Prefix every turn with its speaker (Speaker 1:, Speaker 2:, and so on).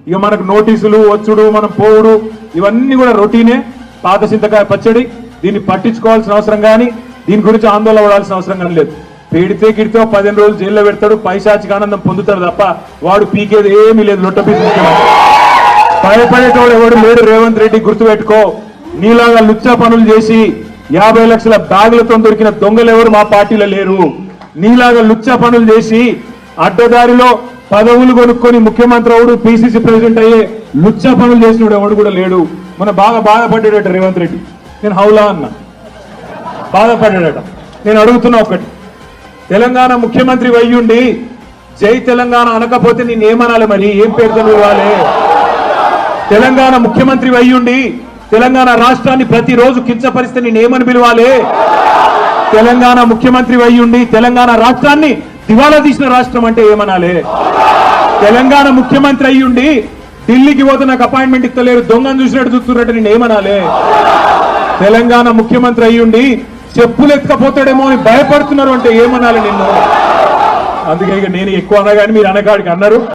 Speaker 1: ఇక మనకు నోటీసులు వచ్చుడు మనం పోవుడు ఇవన్నీ కూడా రొటీనే. పాత చింతకాయ పచ్చడి, దీన్ని పట్టించుకోవాల్సిన అవసరం కానీ దీని గురించి ఆందోళన పడాల్సిన అవసరం కానీ లేదు. పెడితే గిడితే 15 రోజులు జైల్లో పెడతాడు, పైశాచిక ఆనందం పొందుతాడు తప్ప వాడు పీకేది ఏమీ లేదు. లొట్టపీసి భయపడేటోడు ఎవడు లేడు. రేవంత్ రెడ్డి గుర్తుపెట్టుకో, నీలాగా లుచ్చా పనులు చేసి 50 లక్షల బ్యాగులతో దొరికిన దొంగలు ఎవరు మా పార్టీలో లేరు. నీలాగా లుచ్చా పనులు చేసి అడ్డదారిలో పదవులు కొనుక్కొని ముఖ్యమంత్రి అవుడు, పిసిసి ప్రెసిడెంట్ అయ్యే లుచ్చా పనులు చేసినోడు ఎవడు కూడా లేడు. మన బాగా బాధపడ్డాడట రేవంత్ రెడ్డి. నేను హౌలా అన్నా, బాధపడ్డాడట. నేను అడుగుతున్నా ఒకటి, తెలంగాణ ముఖ్యమంత్రి అయ్యుండి జై తెలంగాణ అనకపోతే నేనేమనాలి? మరి ఏం పేరుతో ఇవ్వాలి? తెలంగాణ ముఖ్యమంత్రి అయ్యుండి తెలంగాణ రాష్ట్రాన్ని ప్రతిరోజు కించపరిస్తే నేనేమని పిలవాలి? తెలంగాణ ముఖ్యమంత్రి అయ్యుండి తెలంగాణ రాష్ట్రాన్ని దివాలా తీసిన రాష్ట్రం అంటే ఏమనాలి? తెలంగాణ ముఖ్యమంత్రి అయ్యుండి ఢిల్లీకి పోతే నాకు అపాయింట్మెంట్ ఇస్తలేరు, దొంగను చూసినట్టు చూస్తున్నట్టు నేనేమనాలి? తెలంగాణ ముఖ్యమంత్రి అయ్యుండి చెప్పులు ఎత్తుకపోతాడేమో అని భయపడుతున్నారు అంటే ఏమనాలి నిన్ను? అందుకే ఇక నేను ఎక్కువ అన్నా కానీ మీరు అనగాడికి అన్నారు.